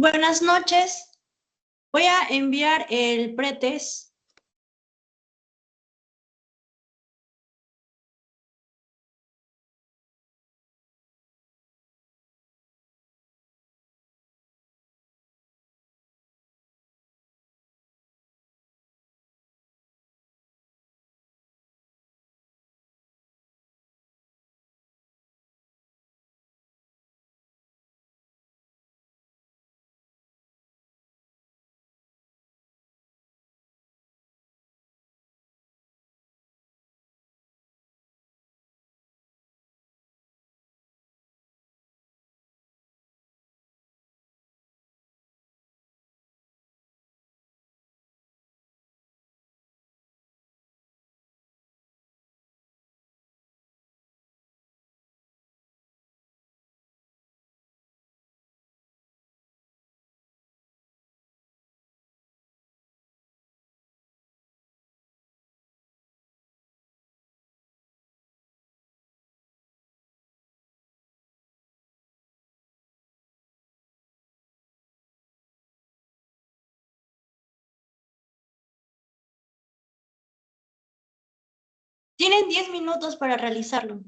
Buenas noches. Voy a enviar el pretest. Tienen 10 minutos para realizarlo.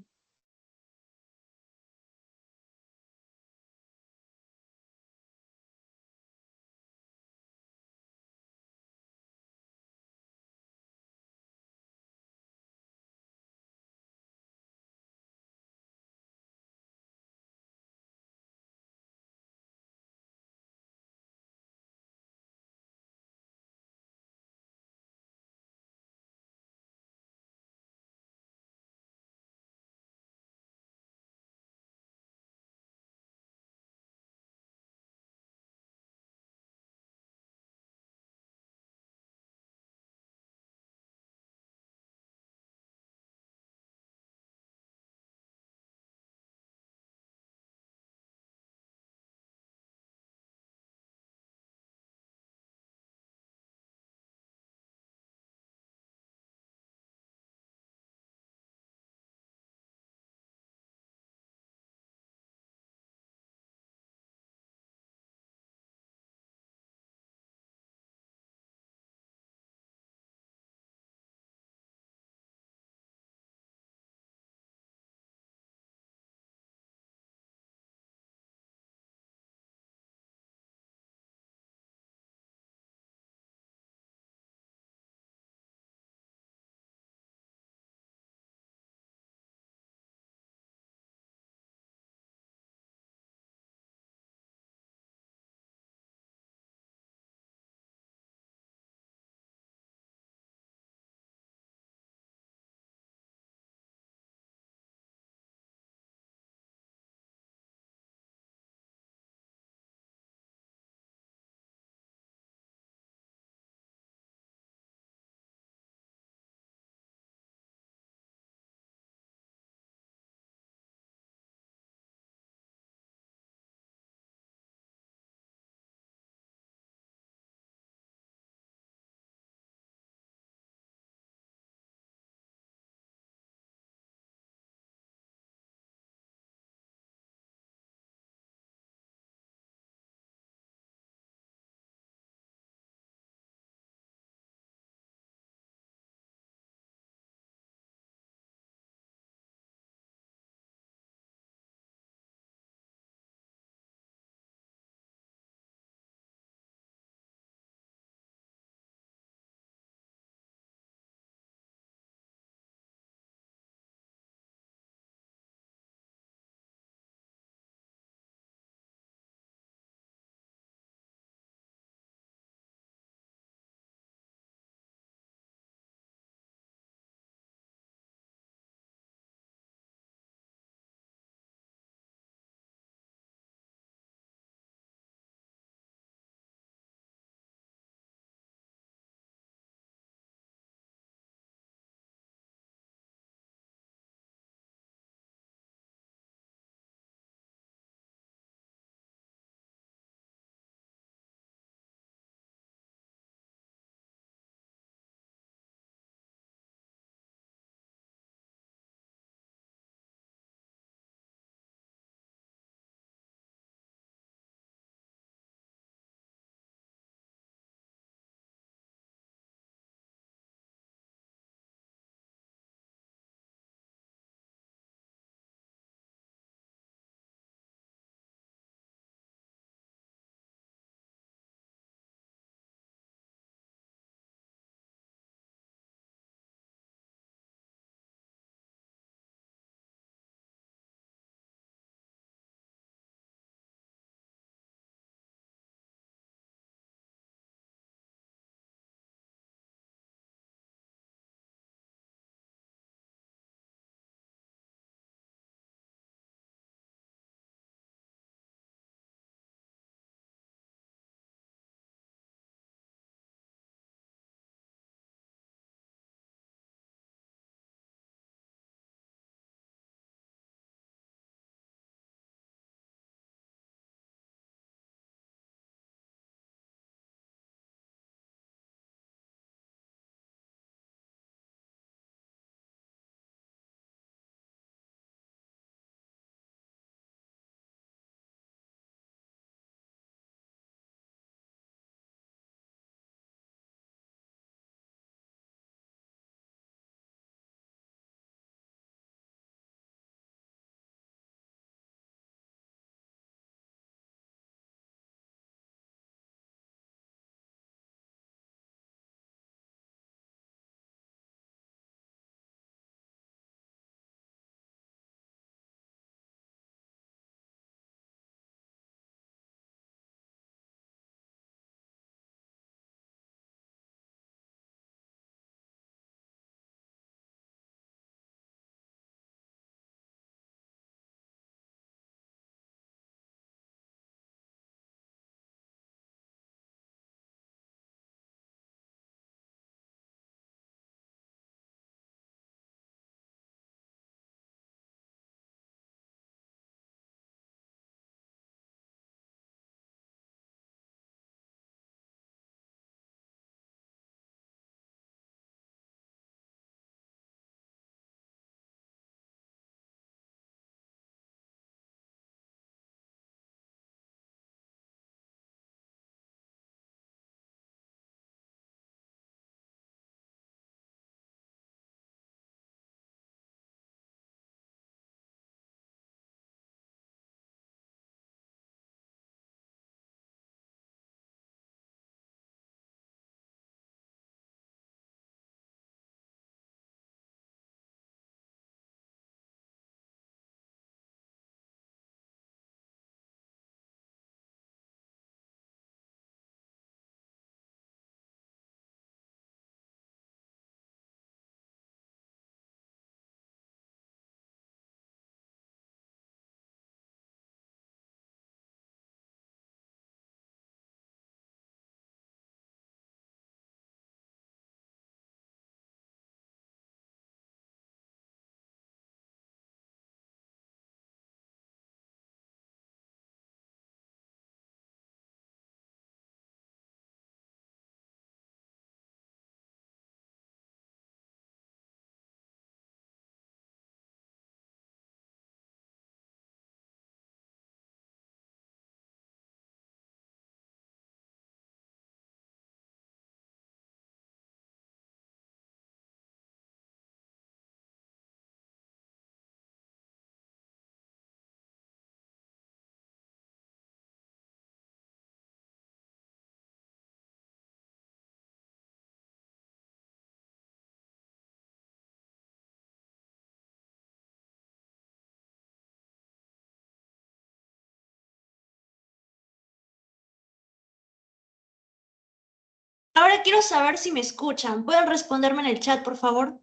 Ahora quiero saber si me escuchan. ¿Pueden responderme en el chat, por favor?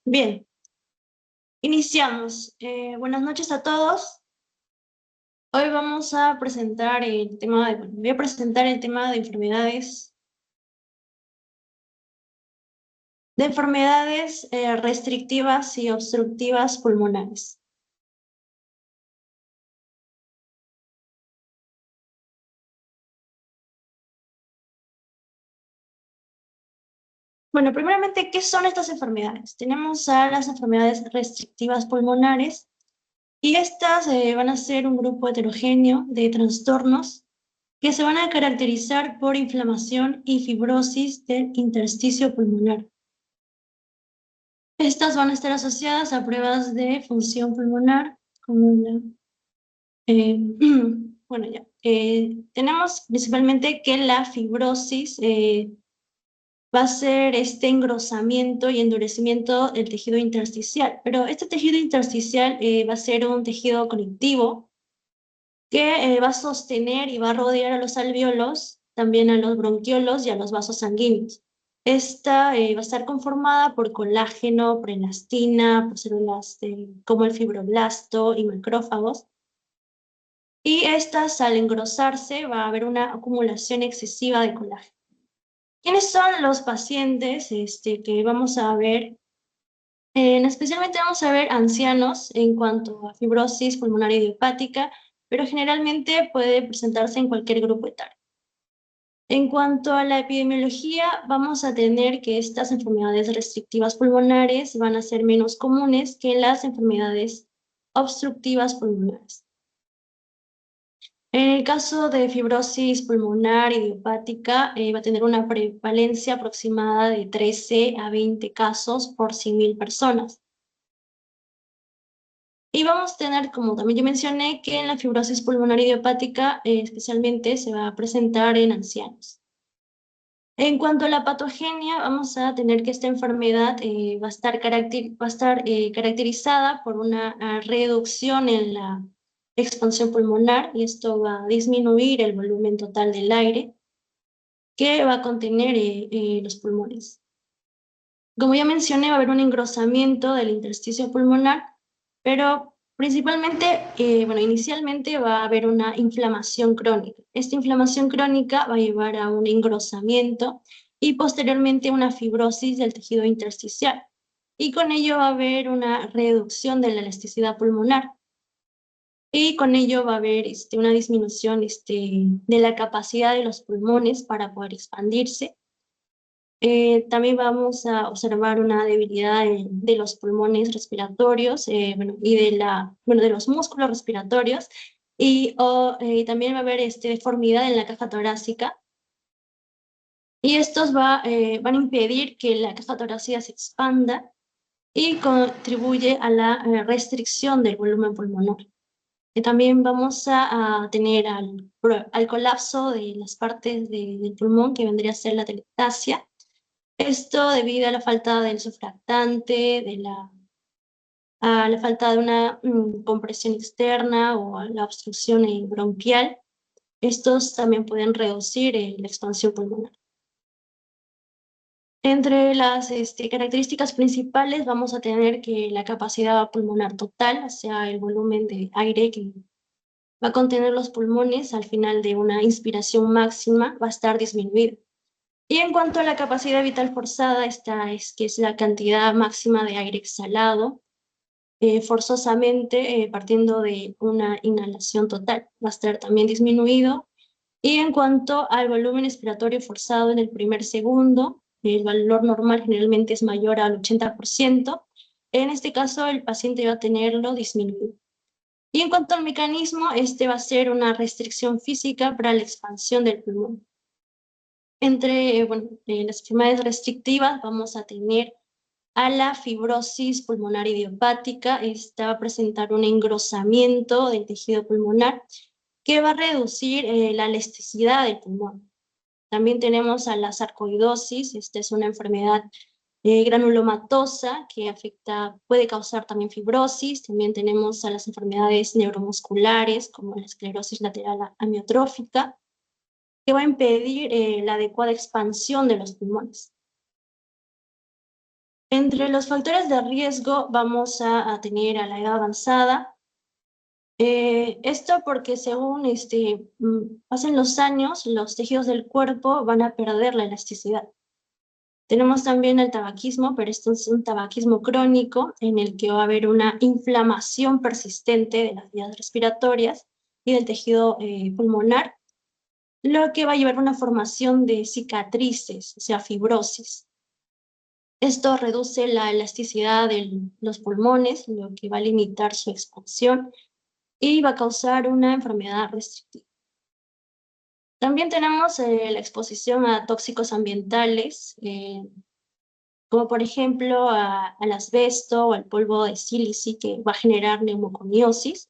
Bien, iniciamos. Buenas noches a todos. Hoy vamos a presentar el tema voy a presentar el tema de enfermedades restrictivas y obstructivas pulmonares. Bueno, primeramente, ¿qué son estas enfermedades? Tenemos a las enfermedades restrictivas pulmonares y estas van a ser un grupo heterogéneo de trastornos que se van a caracterizar por inflamación y fibrosis del intersticio pulmonar. Estas van a estar asociadas a pruebas de función pulmonar, como la... bueno, ya. Tenemos principalmente que la fibrosis va a ser este engrosamiento y endurecimiento del tejido intersticial, pero este tejido intersticial va a ser un tejido conectivo que va a sostener y va a rodear a los alvéolos, también a los bronquiolos y a los vasos sanguíneos. Esta va a estar conformada por colágeno, preelastina, por células como el fibroblasto y macrófagos. Y estas, al engrosarse, va a haber una acumulación excesiva de colágeno. ¿Quiénes son los pacientes que vamos a ver? Especialmente vamos a ver ancianos en cuanto a fibrosis pulmonar idiopática, pero generalmente puede presentarse en cualquier grupo etario. En cuanto a la epidemiología, vamos a tener que estas enfermedades restrictivas pulmonares van a ser menos comunes que las enfermedades obstructivas pulmonares. En el caso de fibrosis pulmonar idiopática, va a tener una prevalencia aproximada de 13 a 20 casos por 100.000 personas. Y vamos a tener, como también yo mencioné, que en la fibrosis pulmonar idiopática especialmente se va a presentar en ancianos. En cuanto a la patogenia, vamos a tener que esta enfermedad va a estar caracterizada por una reducción en la expansión pulmonar y esto va a disminuir el volumen total del aire que va a contener los pulmones. Como ya mencioné, va a haber un engrosamiento del intersticio pulmonar, pero principalmente, bueno, inicialmente va a haber una inflamación crónica. Esta inflamación crónica va a llevar a un engrosamiento y posteriormente una fibrosis del tejido intersticial. Y con ello va a haber una reducción de la elasticidad pulmonar. Y con ello va a haber una disminución de la capacidad de los pulmones para poder expandirse. También vamos a observar una debilidad de los pulmones respiratorios bueno, y de los músculos respiratorios y también va a haber deformidad en la caja torácica y estos van a impedir que la caja torácica se expanda y contribuye a la restricción del volumen pulmonar. También vamos a tener al colapso de las partes del pulmón que vendría a ser la telestasia. Esto debido a la falta del surfactante, a la falta de una compresión externa o a la obstrucción bronquial. Estos también pueden reducir la expansión pulmonar. Entre las características principales vamos a tener que la capacidad pulmonar total, o sea, el volumen de aire que va a contener los pulmones al final de una inspiración máxima, va a estar disminuido. Y en cuanto a la capacidad vital forzada, esta que es la cantidad máxima de aire exhalado, forzosamente partiendo de una inhalación total, va a estar también disminuido. Y en cuanto al volumen expiratorio forzado en el primer segundo, el valor normal generalmente es mayor al 80%. En este caso, el paciente va a tenerlo disminuido. Y en cuanto al mecanismo, este va a ser una restricción física para la expansión del pulmón. Entre las enfermedades restrictivas vamos a tener a la fibrosis pulmonar idiopática. Esta va a presentar un engrosamiento del tejido pulmonar que va a reducir la elasticidad del pulmón. También tenemos a la sarcoidosis. Esta es una enfermedad granulomatosa, que puede causar también fibrosis. También tenemos a las enfermedades neuromusculares, como la esclerosis lateral amiotrófica, que va a impedir la adecuada expansión de los pulmones. Entre los factores de riesgo vamos a tener a la edad avanzada. Esto porque según pasen los años, los tejidos del cuerpo van a perder la elasticidad. Tenemos también el tabaquismo, pero esto es un tabaquismo crónico en el que va a haber una inflamación persistente de las vías respiratorias y del tejido pulmonar, lo que va a llevar a una formación de cicatrices, o sea, fibrosis. Esto reduce la elasticidad de los pulmones, lo que va a limitar su expansión y va a causar una enfermedad restrictiva. También tenemos la exposición a tóxicos ambientales, como por ejemplo al asbesto o al polvo de sílice, que va a generar neumoconiosis.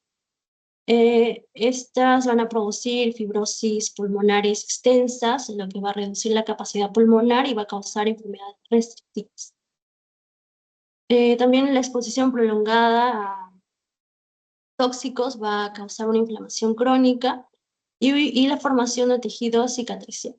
Estas van a producir fibrosis pulmonares extensas, lo que va a reducir la capacidad pulmonar y va a causar enfermedades restrictivas. También la exposición prolongada a tóxicos va a causar una inflamación crónica y la formación de tejido cicatricial.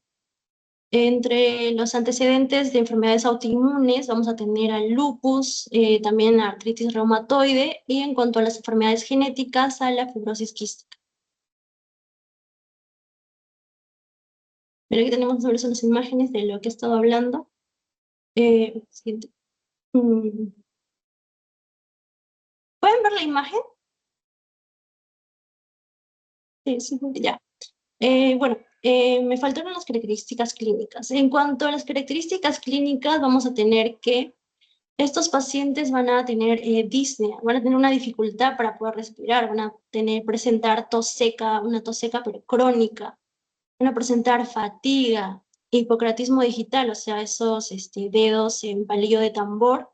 Entre los antecedentes de enfermedades autoinmunes vamos a tener al lupus, también a artritis reumatoide, y en cuanto a las enfermedades genéticas, a la fibrosis quística. Pero aquí tenemos sobre eso las imágenes de lo que he estado hablando. Siguiente. ¿Pueden ver la imagen? Sí, ya. Bueno, me faltaron las características clínicas. En cuanto a las características clínicas, vamos a tener que estos pacientes van a tener disnea, van a tener una dificultad para poder respirar, van a presentar tos seca, una tos seca pero crónica, van a presentar fatiga, hipocratismo digital, o sea, esos dedos en palillo de tambor,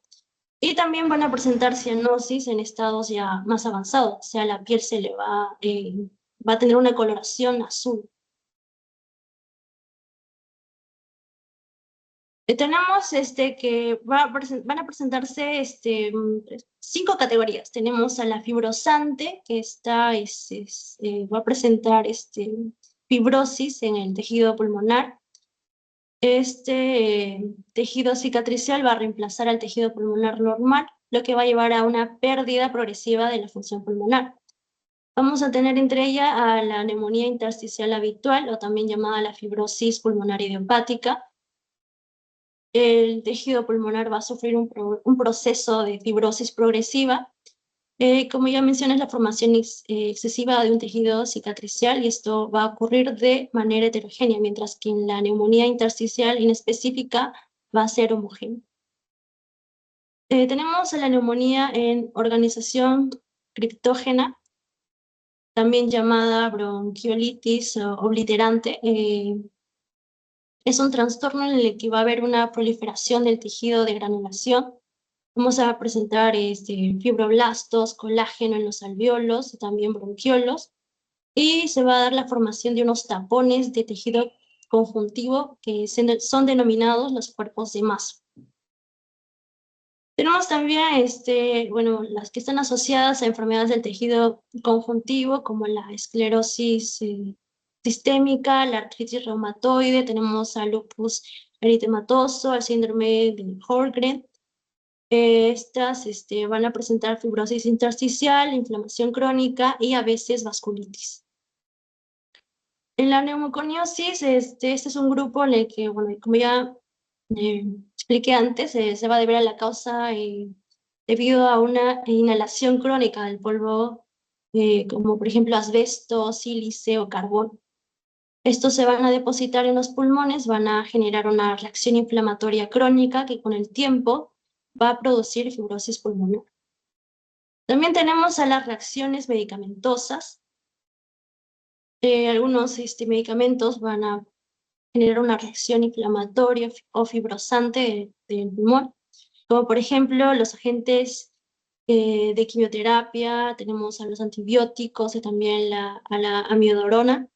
y también van a presentar cianosis en estados ya más avanzados, o sea, la piel se le va a tener una coloración azul. Tenemos que van a presentarse 5 categorías. Tenemos a la fibrosante, que va a presentar fibrosis en el tejido pulmonar. Tejido cicatricial va a reemplazar al tejido pulmonar normal, lo que va a llevar a una pérdida progresiva de la función pulmonar. Vamos a tener entre ellas a la neumonía intersticial habitual, o también llamada la fibrosis pulmonar idiopática. El tejido pulmonar va a sufrir un proceso de fibrosis progresiva. Como ya mencioné, es la formación excesiva de un tejido cicatricial, y esto va a ocurrir de manera heterogénea, mientras que en la neumonía intersticial inespecífica va a ser homogénea. Tenemos a la neumonía en organización criptógena, también llamada bronquiolitis obliterante. Es un trastorno en el que va a haber una proliferación del tejido de granulación. Vamos a presentar fibroblastos, colágeno en los alveolos, y también bronquiolos, y se va a dar la formación de unos tapones de tejido conjuntivo que son denominados los cuerpos de Maso. Tenemos también las que están asociadas a enfermedades del tejido conjuntivo, como la esclerosis sistémica, la artritis reumatoide, tenemos al lupus eritematoso, al síndrome de Sjögren. Estas van a presentar fibrosis intersticial, inflamación crónica y a veces vasculitis. En la neumoconiosis, este es un grupo en el que, bueno, como ya expliqué antes, se va a deber a la causa debido a una inhalación crónica del polvo, como por ejemplo asbesto, sílice o carbón. Estos se van a depositar en los pulmones, van a generar una reacción inflamatoria crónica que con el tiempo va a producir fibrosis pulmonar. También tenemos a las reacciones medicamentosas. Algunos medicamentos van a generar una reacción inflamatoria o fibrosante del pulmón, como por ejemplo los agentes de quimioterapia, tenemos a los antibióticos y también a la amiodarona.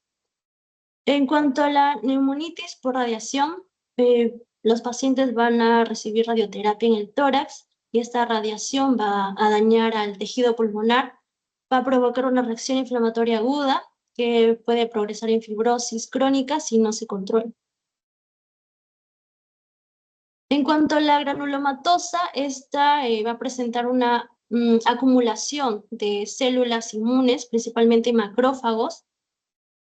En cuanto a la neumonitis por radiación, los pacientes van a recibir radioterapia en el tórax y esta radiación va a dañar al tejido pulmonar, va a provocar una reacción inflamatoria aguda que puede progresar en fibrosis crónica si no se controla. En cuanto a la granulomatosa, esta va a presentar una acumulación de células inmunes, principalmente macrófagos,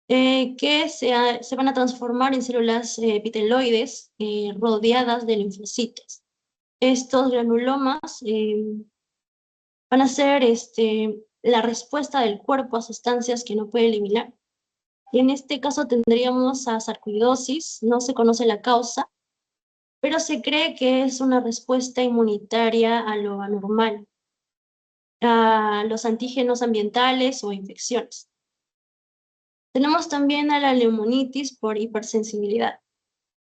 que se van a transformar en células epiteloides rodeadas de linfocitos. Estos granulomas van a ser la respuesta del cuerpo a sustancias que no puede eliminar. Y en este caso tendríamos a sarcoidosis, no se conoce la causa, pero se cree que es una respuesta inmunitaria a lo anormal, a los antígenos ambientales o infecciones. Tenemos también a la neumonitis por hipersensibilidad.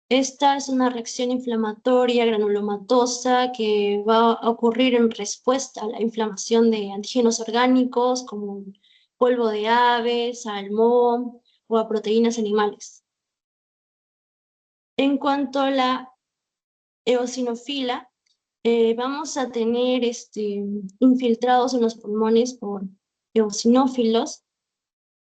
Esta es una reacción inflamatoria granulomatosa que va a ocurrir en respuesta a la inflamación de antígenos orgánicos como polvo de aves, salmón o a proteínas animales. En cuanto a la eosinofila, vamos a tener infiltrados en los pulmones por eosinófilos.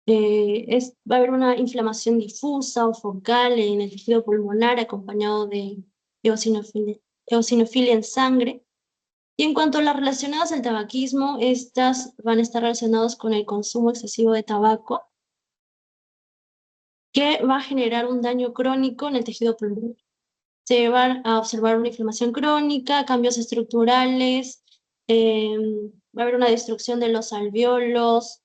Va a haber una inflamación difusa o focal en el tejido pulmonar acompañado de eosinofilia en sangre. Y en cuanto a las relacionadas al tabaquismo, estas van a estar relacionadas con el consumo excesivo de tabaco, que va a generar un daño crónico en el tejido pulmonar. Se van a observar una inflamación crónica, cambios estructurales, va a haber una destrucción de los alvéolos,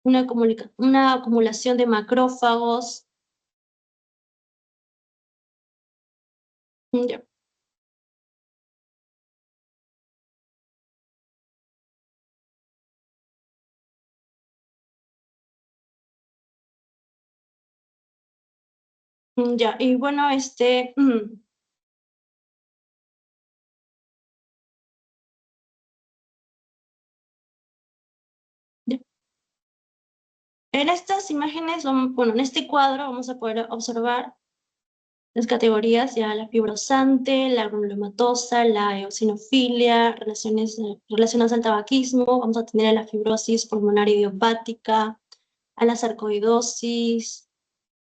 una acumulación de macrófagos. Ya. Ya, y bueno, ya. En estas imágenes, bueno, en este cuadro vamos a poder observar las categorías, ya la fibrosante, la granulomatosa, la eosinofilia, relacionadas al tabaquismo, vamos a tener a la fibrosis pulmonar idiopática, a la sarcoidosis,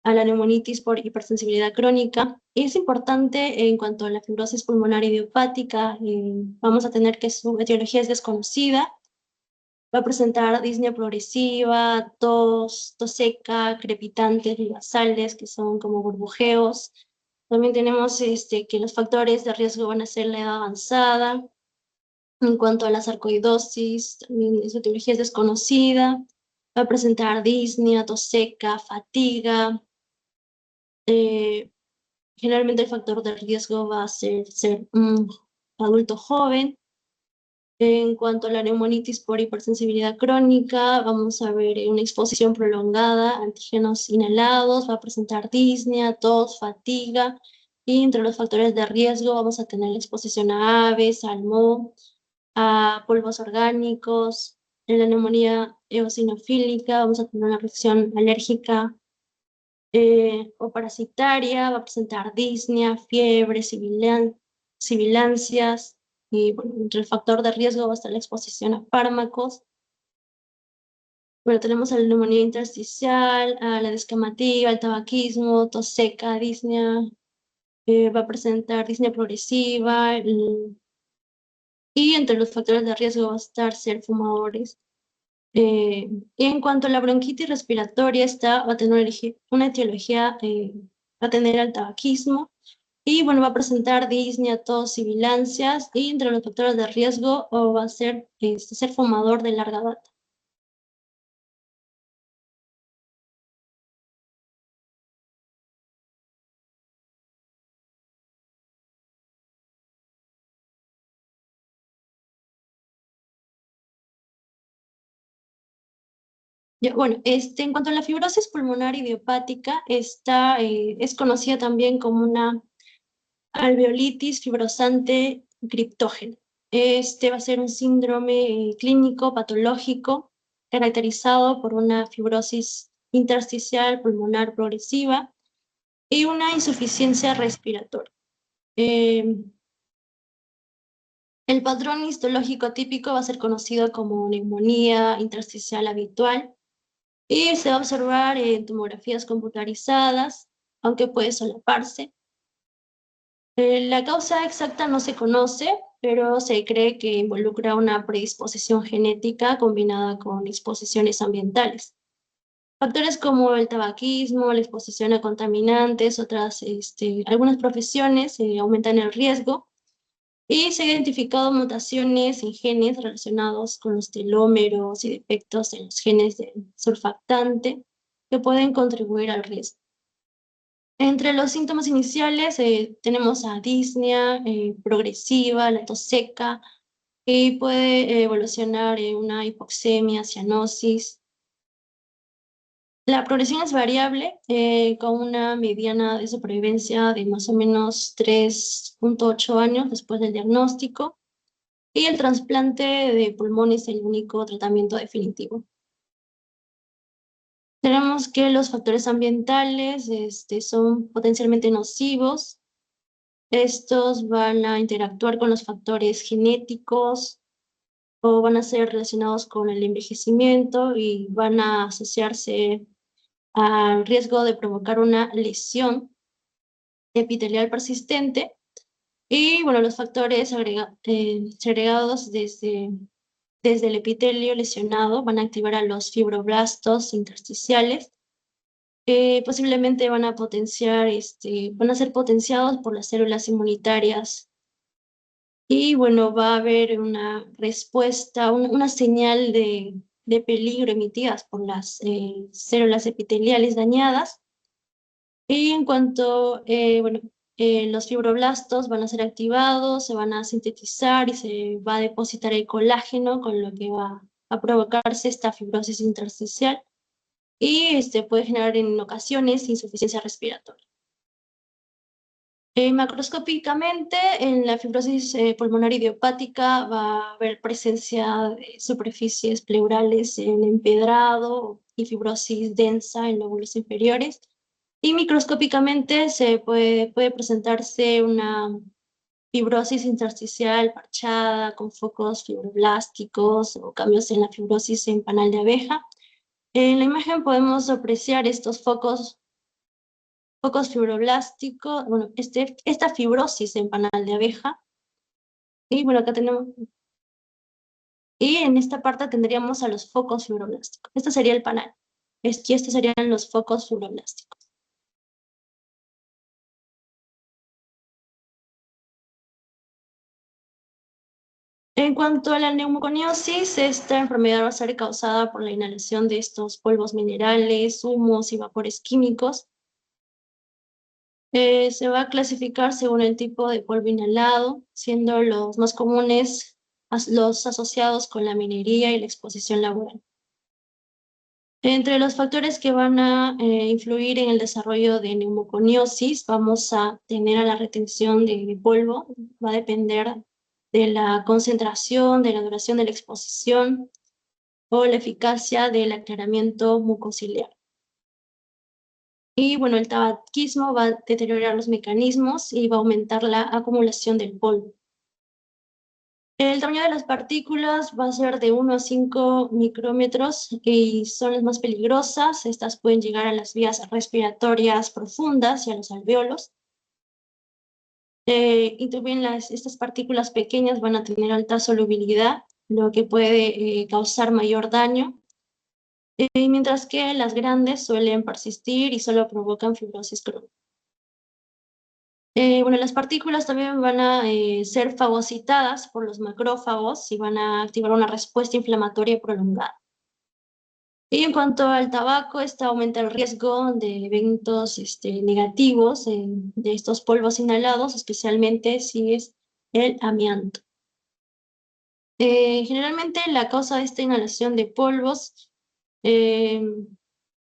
a la neumonitis por hipersensibilidad crónica. Y es importante en cuanto a la fibrosis pulmonar idiopática, vamos a tener que su etiología es desconocida, va a presentar disnea progresiva, tos seca, crepitantes, nasales, que son como burbujeos. También tenemos que los factores de riesgo van a ser la edad avanzada. En cuanto a la sarcoidosis, también su etiología es desconocida. Va a presentar disnea, tos seca, fatiga. Generalmente el factor de riesgo va a ser un adulto joven. En cuanto a la neumonitis por hipersensibilidad crónica, vamos a ver una exposición prolongada a antígenos inhalados, va a presentar disnea, tos, fatiga, y entre los factores de riesgo vamos a tener la exposición a aves, salmón, a polvos orgánicos. En la neumonía eosinofílica vamos a tener una reacción alérgica o parasitaria, va a presentar disnea, fiebre, sibilancias, y bueno, entre el factor de riesgo va a estar la exposición a fármacos. Bueno, tenemos a la neumonía intersticial, a la descamativa, al tabaquismo, tos seca, disnea, va a presentar disnea progresiva, y entre los factores de riesgo va a estar ser fumadores. Y en cuanto a la bronquitis respiratoria, esta va a tener una etiología, va a tener el tabaquismo, y bueno, va a presentar disnea, tos, sibilancias, y entre los factores de riesgo va a ser ser fumador de larga data. Ya, bueno, en cuanto a la fibrosis pulmonar idiopática, esta es conocida también como una alveolitis fibrosante criptógena. Este va a ser un síndrome clínico patológico caracterizado por una fibrosis intersticial pulmonar progresiva y una insuficiencia respiratoria. Eh, el patrón histológico típico va a ser conocido como neumonía intersticial habitual y se va a observar en tomografías computarizadas, aunque puede solaparse. La causa exacta no se conoce, pero se cree que involucra una predisposición genética combinada con exposiciones ambientales. Factores como el tabaquismo, la exposición a contaminantes, algunas profesiones aumentan el riesgo y se han identificado mutaciones en genes relacionados con los telómeros y defectos en los genes del surfactante que pueden contribuir al riesgo. Entre los síntomas iniciales tenemos a disnea progresiva, la tos seca, y puede evolucionar en una hipoxemia, cianosis. La progresión es variable, con una mediana de supervivencia de más o menos 3.8 años después del diagnóstico, y el trasplante de pulmón es el único tratamiento definitivo. Tenemos que los factores ambientales son potencialmente nocivos. Estos van a interactuar con los factores genéticos o van a ser relacionados con el envejecimiento y van a asociarse al riesgo de provocar una lesión epitelial persistente. Y bueno, los factores segregados desde el epitelio lesionado van a activar a los fibroblastos intersticiales. Posiblemente van a van a ser potenciados por las células inmunitarias. Y bueno, va a haber una respuesta, una señal de peligro emitidas por las células epiteliales dañadas. Y en cuanto, los fibroblastos van a ser activados, se van a sintetizar y se va a depositar el colágeno, con lo que va a provocarse esta fibrosis intersticial y puede generar en ocasiones insuficiencia respiratoria. Macroscópicamente, en la fibrosis pulmonar idiopática va a haber presencia de superficies pleurales en empedrado y fibrosis densa en lóbulos inferiores. Y microscópicamente puede presentarse una fibrosis intersticial parchada con focos fibroblásticos o cambios en la fibrosis en panal de abeja. En la imagen podemos apreciar estos focos fibroblásticos, bueno, esta fibrosis en panal de abeja. Y bueno, acá tenemos, y en esta parte tendríamos a los focos fibroblásticos. Este sería el panal, y estos serían los focos fibroblásticos. En cuanto a la neumoconiosis, esta enfermedad va a ser causada por la inhalación de estos polvos minerales, humos y vapores químicos. Se va a clasificar según el tipo de polvo inhalado, siendo los más comunes los asociados con la minería y la exposición laboral. Entre los factores que van a influir en el desarrollo de neumoconiosis, vamos a tener a la retención de polvo, va a depender de la concentración, de la duración de la exposición o la eficacia del aclaramiento mucociliar. Y bueno, el tabaquismo va a deteriorar los mecanismos y va a aumentar la acumulación del polvo. El tamaño de las partículas va a ser de 1 a 5 micrómetros y son las más peligrosas. Estas pueden llegar a las vías respiratorias profundas y a los alvéolos. Y también estas partículas pequeñas van a tener alta solubilidad, lo que puede causar mayor daño. Mientras que las grandes suelen persistir y solo provocan fibrosis crónica. Bueno, las partículas también van a ser fagocitadas por los macrófagos y van a activar una respuesta inflamatoria prolongada. Y en cuanto al tabaco, esta aumenta el riesgo de eventos negativos de estos polvos inhalados, especialmente si es el amianto. Generalmente la causa de esta inhalación de polvos eh,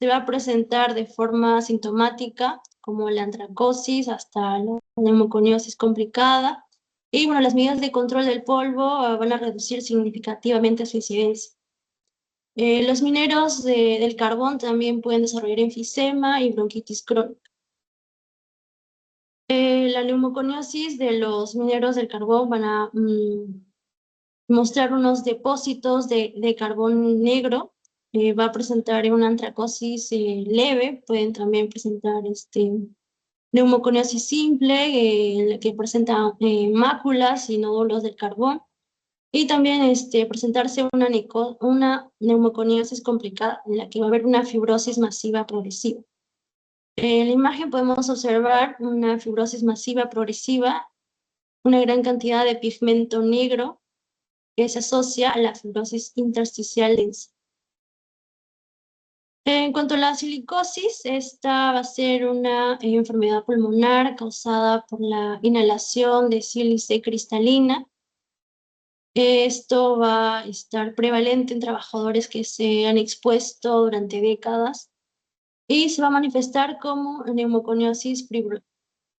se va a presentar de forma asintomática, como la antracosis hasta la neumoconiosis complicada. Y bueno, las medidas de control del polvo van a reducir significativamente su incidencia. Los mineros del carbón también pueden desarrollar enfisema y bronquitis crónica. La neumoconiosis de los mineros del carbón van a mostrar unos depósitos de carbón negro. Va a presentar una antracosis leve, pueden también presentar neumoconiosis simple, que presenta máculas y nódulos del carbón. Y también presentarse una neumoconiosis complicada, en la que va a haber una fibrosis masiva progresiva. En la imagen podemos observar una fibrosis masiva progresiva, una gran cantidad de pigmento negro que se asocia a la fibrosis intersticial densa. En cuanto a la silicosis, esta va a ser una enfermedad pulmonar causada por la inhalación de sílice cristalina. Esto va a estar prevalente en trabajadores que se han expuesto durante décadas y se va a manifestar como neumoconiosis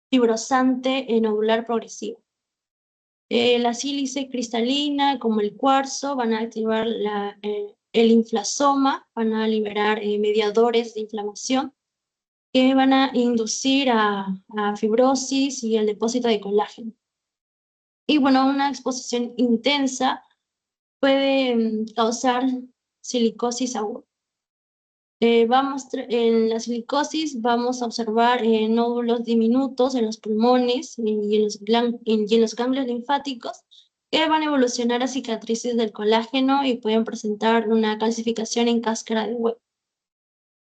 fibrosante nodular progresiva. La sílice cristalina, como el cuarzo, van a activar el inflasoma, van a liberar mediadores de inflamación que van a inducir a fibrosis y el depósito de colágeno. Y bueno, una exposición intensa puede causar silicosis aguda. En la silicosis vamos a observar nódulos diminutos en los pulmones y en los ganglios linfáticos que van a evolucionar a cicatrices del colágeno y pueden presentar una calcificación en cáscara de huevo.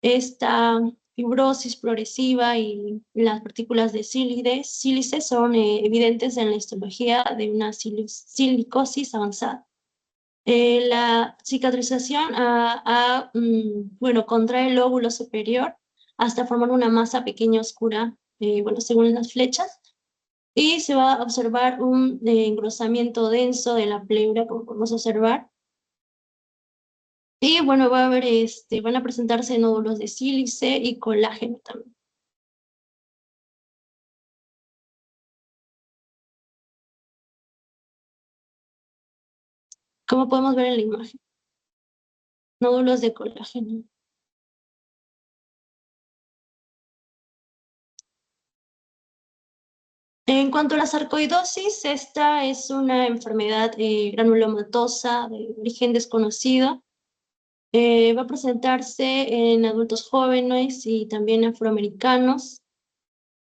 Esta fibrosis progresiva y las partículas de sílice son evidentes en la histología de una silicosis avanzada. La cicatrización bueno, contrae el lóbulo superior hasta formar una masa pequeña oscura, bueno, según las flechas, y se va a observar un engrosamiento denso de la pleura, como podemos observar. Y bueno, va a haber, van a presentarse nódulos de sílice y colágeno también. Como podemos ver en la imagen, nódulos de colágeno. En cuanto a la sarcoidosis, esta es una enfermedad granulomatosa de origen desconocido. Va a presentarse en adultos jóvenes y también afroamericanos.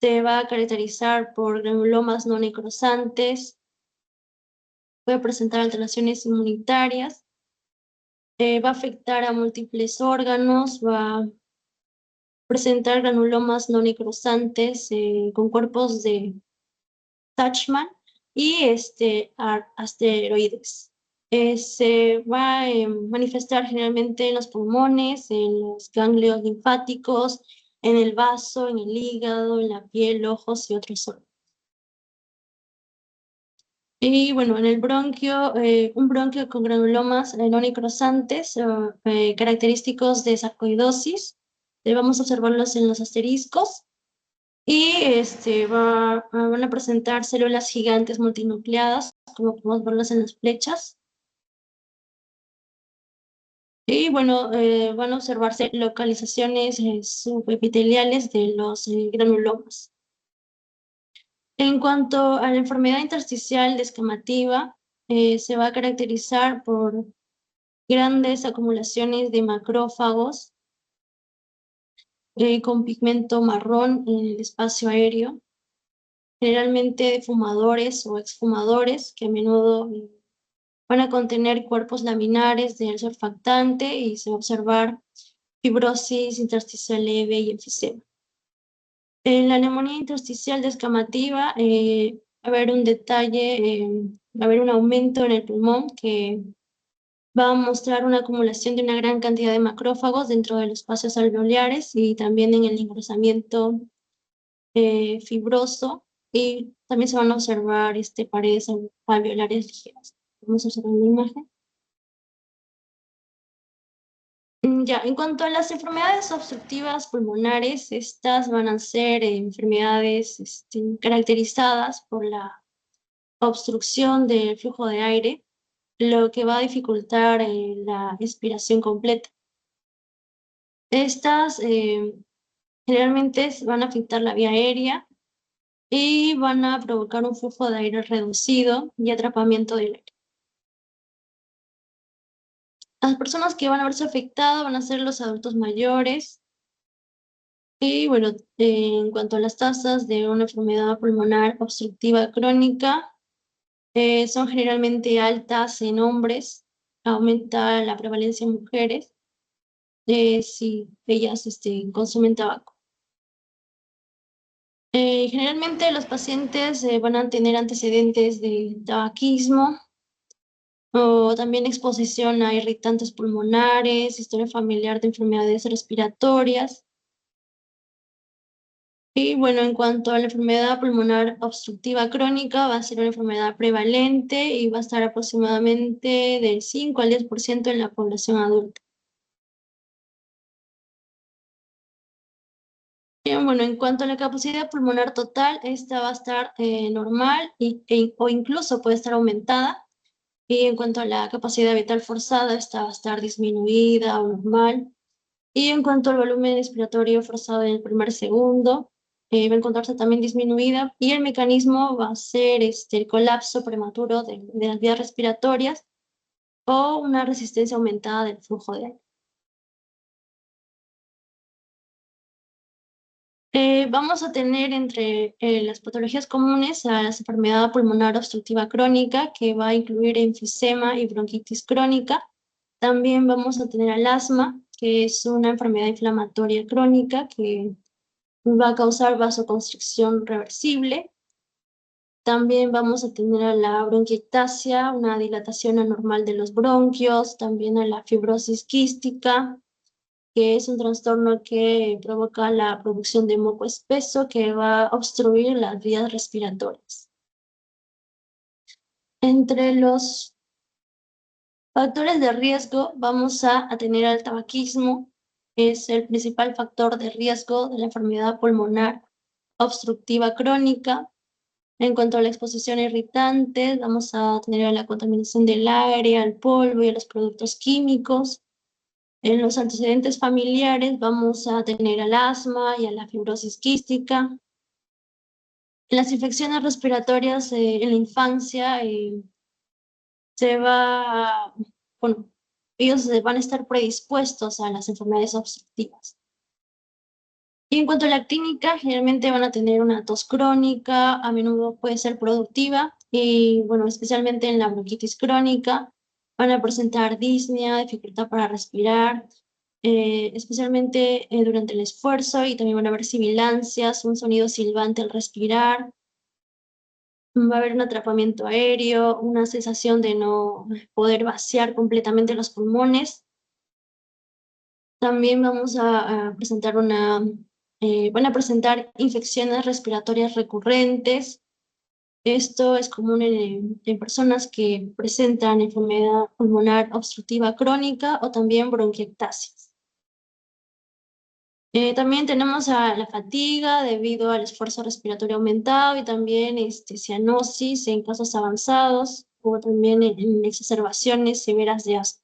Se va a caracterizar por granulomas no necrosantes. Puede presentar alteraciones inmunitarias. Va a afectar a múltiples órganos. Va a presentar granulomas no necrosantes con cuerpos de Touchman y asteroides. Se va a manifestar generalmente en los pulmones, en los ganglios linfáticos, en el vaso, en el hígado, en la piel, ojos y otros órganos. Y bueno, en el bronquio, un bronquio con granulomas no necrosantes, característicos de sarcoidosis, vamos a observarlos en los asteriscos. Y van a presentar células gigantes multinucleadas, como podemos verlas en las flechas. Y bueno, van a observarse localizaciones subepiteliales de los granulomas. En cuanto a la enfermedad intersticial descamativa, se va a caracterizar por grandes acumulaciones de macrófagos con pigmento marrón en el espacio aéreo, generalmente fumadores o exfumadores que a menudo van a contener cuerpos laminares del surfactante y se va a observar fibrosis intersticial leve y enfisema. En la neumonía intersticial descamativa va a haber un detalle, va a haber un aumento en el pulmón que va a mostrar una acumulación de una gran cantidad de macrófagos dentro de los espacios alveolares y también en el engrosamiento fibroso, y también se van a observar paredes alveolares ligeras. Vamos a observar la imagen. Ya, en cuanto a las enfermedades obstructivas pulmonares, estas van a ser enfermedades caracterizadas por la obstrucción del flujo de aire, lo que va a dificultar la expiración completa. Estas generalmente van a afectar la vía aérea y van a provocar un flujo de aire reducido y atrapamiento del aire. Las personas que van a verse afectadas van a ser los adultos mayores. Y bueno, en cuanto a las tasas de una enfermedad pulmonar obstructiva crónica, son generalmente altas en hombres, aumenta la prevalencia en mujeres, si ellas consumen tabaco. Generalmente los pacientes van a tener antecedentes de tabaquismo o también exposición a irritantes pulmonares, historia familiar de enfermedades respiratorias. Y bueno, en cuanto a la enfermedad pulmonar obstructiva crónica, va a ser una enfermedad prevalente y va a estar aproximadamente del 5 al 10% en la población adulta. Bien, bueno, en cuanto a la capacidad pulmonar total, esta va a estar normal o incluso puede estar aumentada. Y en cuanto a la capacidad vital forzada, esta va a estar disminuida o normal. Y en cuanto al volumen respiratorio forzado en el primer segundo, va a encontrarse también disminuida y el mecanismo va a ser el colapso prematuro de las vías respiratorias o una resistencia aumentada del flujo de aire. Vamos a tener entre las patologías comunes a la enfermedad pulmonar obstructiva crónica, que va a incluir enfisema y bronquitis crónica. También vamos a tener al asma, que es una enfermedad inflamatoria crónica que va a causar vasoconstricción reversible. También vamos a tener a la bronquiectasia, una dilatación anormal de los bronquios, también a la fibrosis quística, que es un trastorno que provoca la producción de moco espeso que va a obstruir las vías respiratorias. Entre los factores de riesgo vamos a tener al tabaquismo, es el principal factor de riesgo de la enfermedad pulmonar obstructiva crónica. En cuanto a la exposición a irritantes, vamos a tener a la contaminación del aire, al polvo y a los productos químicos. En los antecedentes familiares vamos a tener al asma y a la fibrosis quística. En las infecciones respiratorias en la infancia bueno, ellos van a estar predispuestos a las enfermedades obstructivas. Y en cuanto a la clínica, generalmente van a tener una tos crónica, a menudo puede ser productiva, y bueno, especialmente en la bronquitis crónica, van a presentar disnea, dificultad para respirar, especialmente durante el esfuerzo, y también van a haber sibilancias, un sonido silbante al respirar, va a haber un atrapamiento aéreo, una sensación de no poder vaciar completamente los pulmones. También vamos a presentar van a presentar infecciones respiratorias recurrentes. Esto es común en personas que presentan enfermedad pulmonar obstructiva crónica o también bronquiectasias. También tenemos a la fatiga debido al esfuerzo respiratorio aumentado y también cianosis en casos avanzados o también en exacerbaciones severas de asma.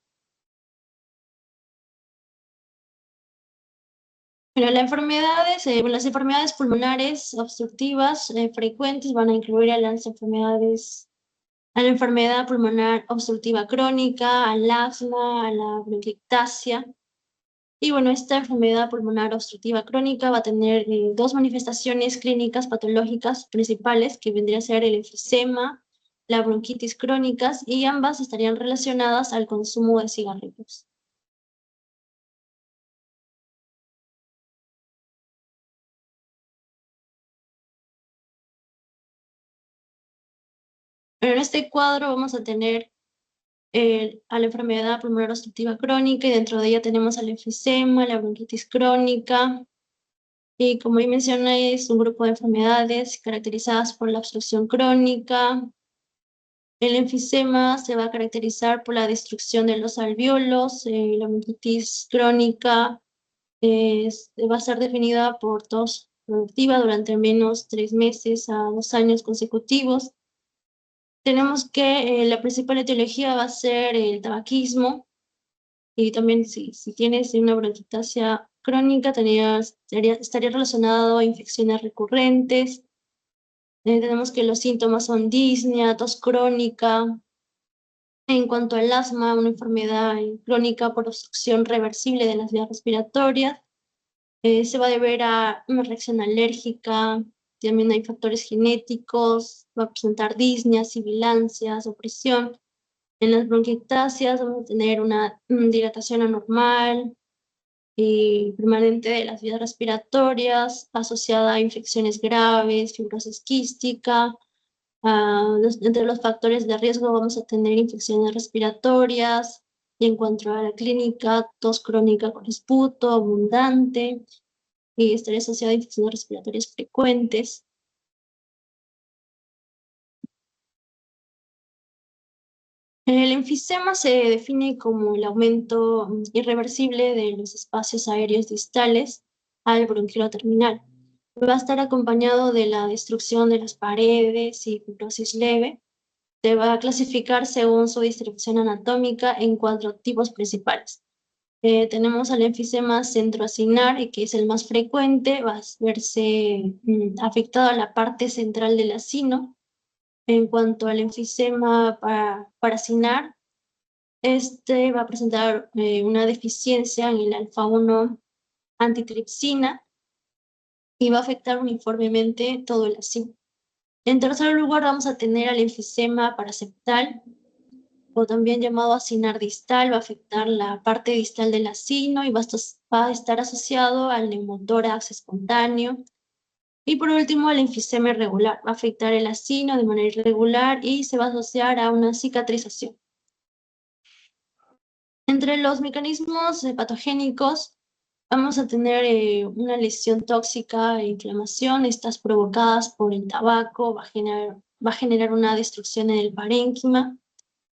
Bueno, las enfermedades pulmonares obstructivas frecuentes van a incluir a la enfermedad pulmonar obstructiva crónica, al asma, a la bronquiectasia. Y bueno, esta enfermedad pulmonar obstructiva crónica va a tener dos manifestaciones clínicas patológicas principales, que vendría a ser el enfisema, la bronquitis crónicas, y ambas estarían relacionadas al consumo de cigarrillos. Pero en este cuadro vamos a tener a la enfermedad pulmonar obstructiva crónica, y dentro de ella tenemos al enfisema, la bronquitis crónica, y como ya mencioné, es un grupo de enfermedades caracterizadas por la obstrucción crónica. El enfisema se va a caracterizar por la destrucción de los alvéolos, la bronquitis crónica va a ser definida por tos productiva durante al menos 3 meses a 2 años consecutivos. Tenemos que la principal etiología va a ser el tabaquismo, y también si tienes una bronquiectasia crónica estaría relacionado a infecciones recurrentes. Tenemos que los síntomas son disnea, tos crónica. En cuanto al asma, una enfermedad crónica por obstrucción reversible de las vías respiratorias, se va a deber a una reacción alérgica, también hay factores genéticos, va a presentar disnea, sibilancias, opresión. En las bronquiectasias vamos a tener una dilatación anormal y permanente de las vías respiratorias asociada a infecciones graves, fibrosis quística. Entre los factores de riesgo vamos a tener infecciones respiratorias y en cuanto a la clínica, tos crónica con esputo abundante y estaría asociada a infecciones respiratorias frecuentes. El enfisema se define como el aumento irreversible de los espacios aéreos distales al bronquio terminal. Va a estar acompañado de la destrucción de las paredes y fibrosis leve. Se va a clasificar según su distribución anatómica en 4 tipos principales. Tenemos al enfisema centroacinar, que es el más frecuente, va a verse afectado a la parte central del acino. En cuanto al enfisema paracinar, este va a presentar una deficiencia en el alfa-1 antitripsina y va a afectar uniformemente todo el acino. En tercer lugar vamos a tener al enfisema paraseptal, o también llamado acinar distal, va a afectar la parte distal del acino y va a estar asociado al neumotórax espontáneo. Y por último, el enfisema irregular, va a afectar el acino de manera irregular y se va a asociar a una cicatrización. Entre los mecanismos patogénicos, vamos a tener una lesión tóxica e inflamación, estas provocadas por el tabaco, va a generar una destrucción en el parénquima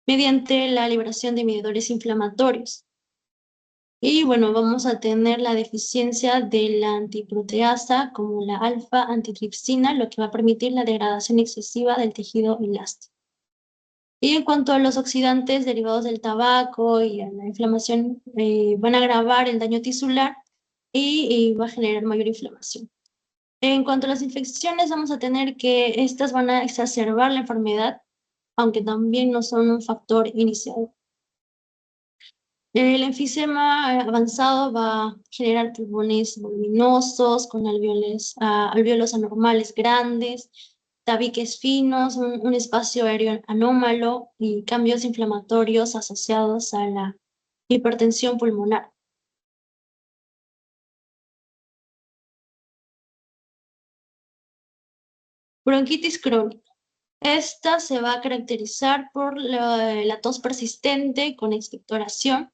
mediante la liberación de mediadores inflamatorios. Y bueno, vamos a tener la deficiencia de la antiproteasa como la alfa-antitripsina, lo que va a permitir la degradación excesiva del tejido elástico. Y en cuanto a los oxidantes derivados del tabaco y a la inflamación, van a agravar el daño tisular y va a generar mayor inflamación. En cuanto a las infecciones, vamos a tener que estas van a exacerbar la enfermedad, aunque también no son un factor iniciador. El enfisema avanzado va a generar pulmones voluminosos con alvéolos anormales grandes, tabiques finos, un espacio aéreo anómalo y cambios inflamatorios asociados a la hipertensión pulmonar. Bronquitis crónica. Esta se va a caracterizar por la tos persistente con expectoración.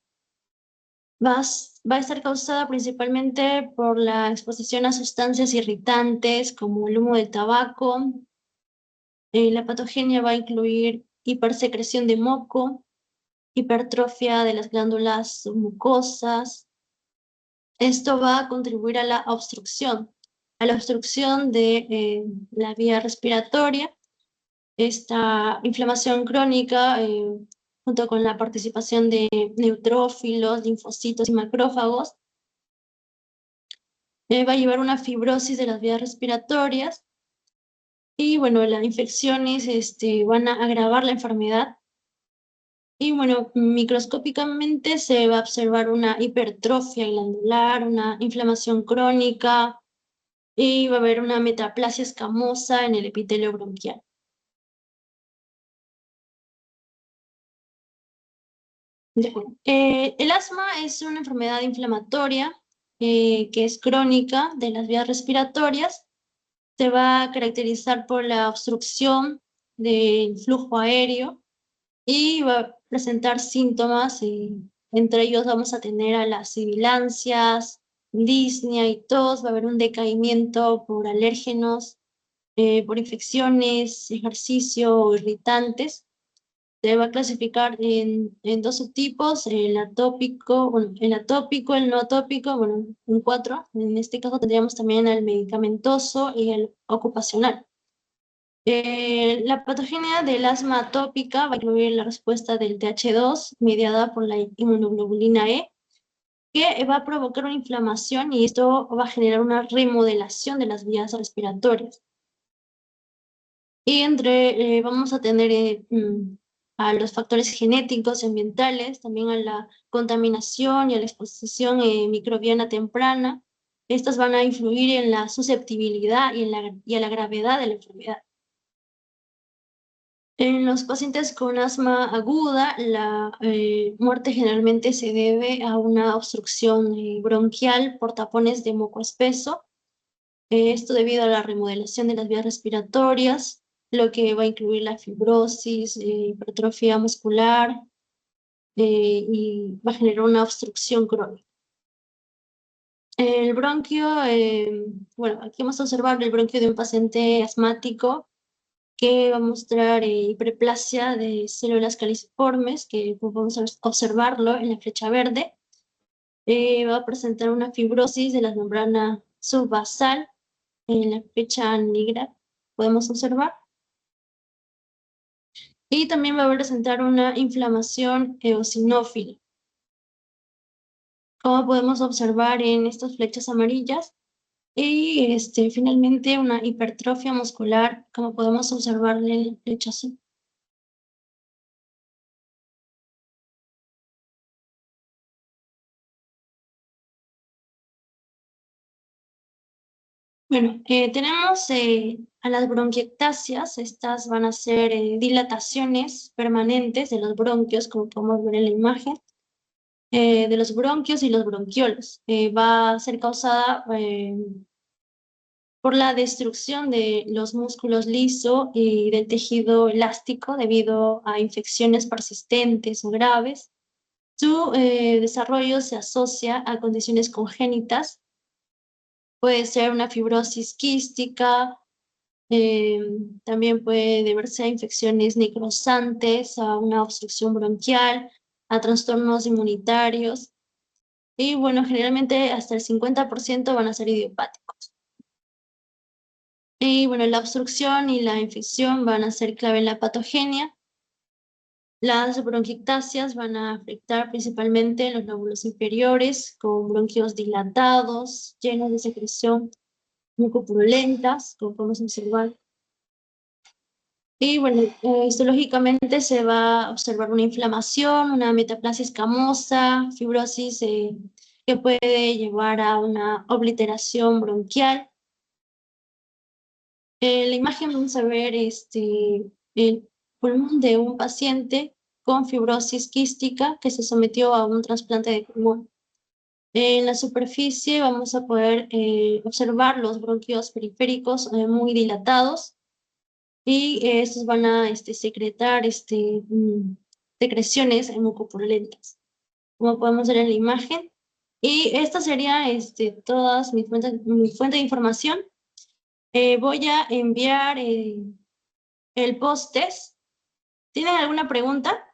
Va a estar causada principalmente por la exposición a sustancias irritantes como el humo del tabaco. La patogenia va a incluir hipersecreción de moco, hipertrofia de las glándulas mucosas. Esto va a contribuir a la obstrucción de la vía respiratoria. Esta inflamación crónica, junto con la participación de neutrófilos, linfocitos y macrófagos, va a llevar una fibrosis de las vías respiratorias y bueno, las infecciones van a agravar la enfermedad y bueno, microscópicamente se va a observar una hipertrofia glandular, una inflamación crónica y va a haber una metaplasia escamosa en el epitelio bronquial. El asma es una enfermedad inflamatoria que es crónica de las vías respiratorias. Se va a caracterizar por la obstrucción del flujo aéreo y va a presentar síntomas, entre ellos vamos a tener a las sibilancias, disnea y tos, va a haber un decaimiento por alérgenos, por infecciones, ejercicio o irritantes. Se va a clasificar en 2 subtipos, el atópico, el no atópico, bueno, en 4. En este caso tendríamos también el medicamentoso y el ocupacional. La patogenia del asma atópica va a incluir la respuesta del TH2 mediada por la inmunoglobulina E, que va a provocar una inflamación y esto va a generar una remodelación de las vías respiratorias. Y vamos a tener a los factores genéticos y ambientales, también a la contaminación y a la exposición microbiana temprana. Estas van a influir en la susceptibilidad y a la gravedad de la enfermedad. En los pacientes con asma aguda, la muerte generalmente se debe a una obstrucción bronquial por tapones de moco espeso. Esto debido a la remodelación de las vías respiratorias, lo que va a incluir la fibrosis, hipertrofia muscular, y va a generar una obstrucción crónica. El bronquio, bueno, aquí vamos a observar el bronquio de un paciente asmático que va a mostrar hiperplasia de células caliciformes, que vamos a observarlo en la flecha verde. Va a presentar una fibrosis de la membrana subbasal en la flecha negra, podemos observar. Y también va a presentar una inflamación eosinófila. Como podemos observar en estas flechas amarillas, y finalmente una hipertrofia muscular, como podemos observar en la flecha azul. Bueno, tenemos a las bronquiectasias. Estas van a ser dilataciones permanentes de los bronquios, como podemos ver en la imagen, de los bronquios y los bronquiolos. Va a ser causada por la destrucción de los músculos liso y del tejido elástico debido a infecciones persistentes o graves. Su desarrollo se asocia a condiciones congénitas. Puede ser una fibrosis quística, eh, también puede deberse a infecciones necrosantes, a una obstrucción bronquial, a trastornos inmunitarios. Y bueno, generalmente hasta el 50% van a ser idiopáticos. Y bueno, la obstrucción y la infección van a ser clave en la patogenia. Las bronquiectasias van a afectar principalmente los lóbulos inferiores, con bronquios dilatados, llenos de secreción mucopurulentas, como podemos observar. Y bueno, histológicamente se va a observar una inflamación, una metaplasia escamosa, fibrosis que puede llevar a una obliteración bronquial. En la imagen vamos a ver el pulmón de un paciente con fibrosis quística que se sometió a un trasplante de pulmón. En la superficie vamos a poder observar los bronquios periféricos muy dilatados, y estos van a secretar secreciones mucopurulentas, como podemos ver en la imagen. Y esta sería todas mi fuente de información. Voy a enviar el post-test. ¿Tienen alguna pregunta?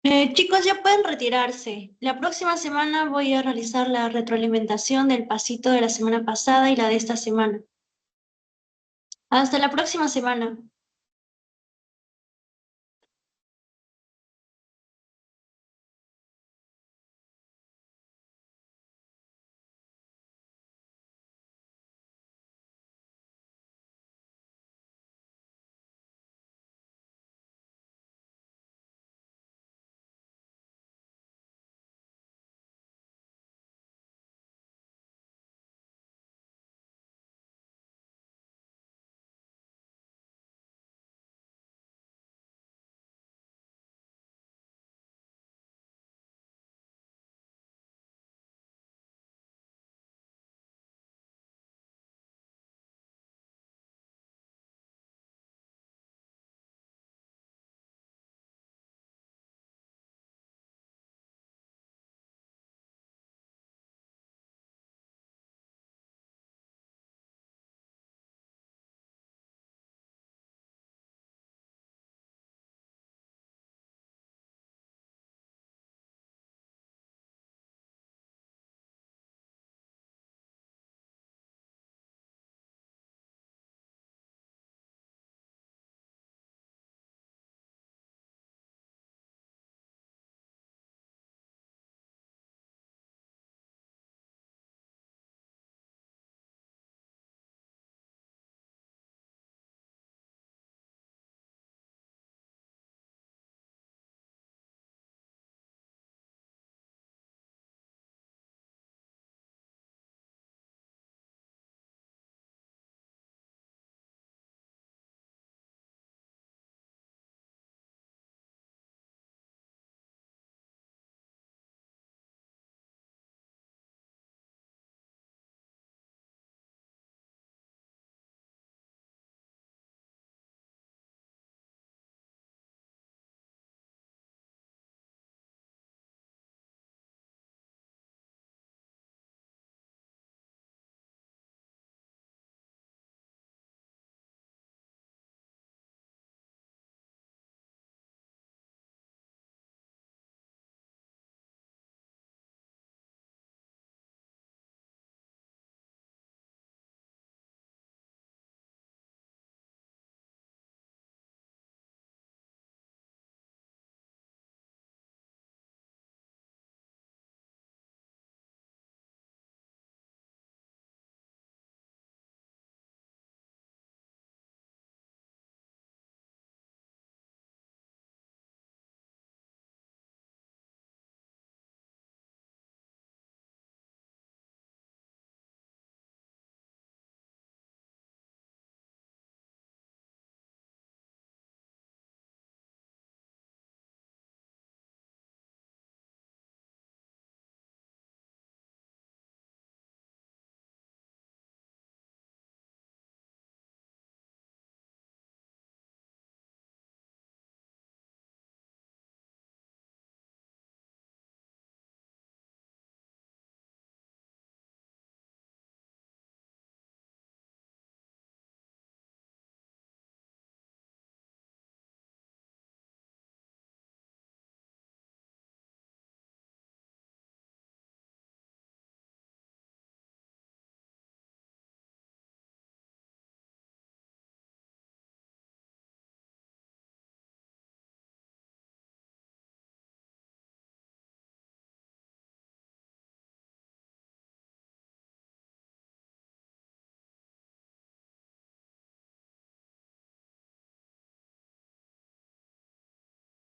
Chicos, ya pueden retirarse. La próxima semana voy a realizar la retroalimentación del pasito de la semana pasada y la de esta semana. Hasta la próxima semana.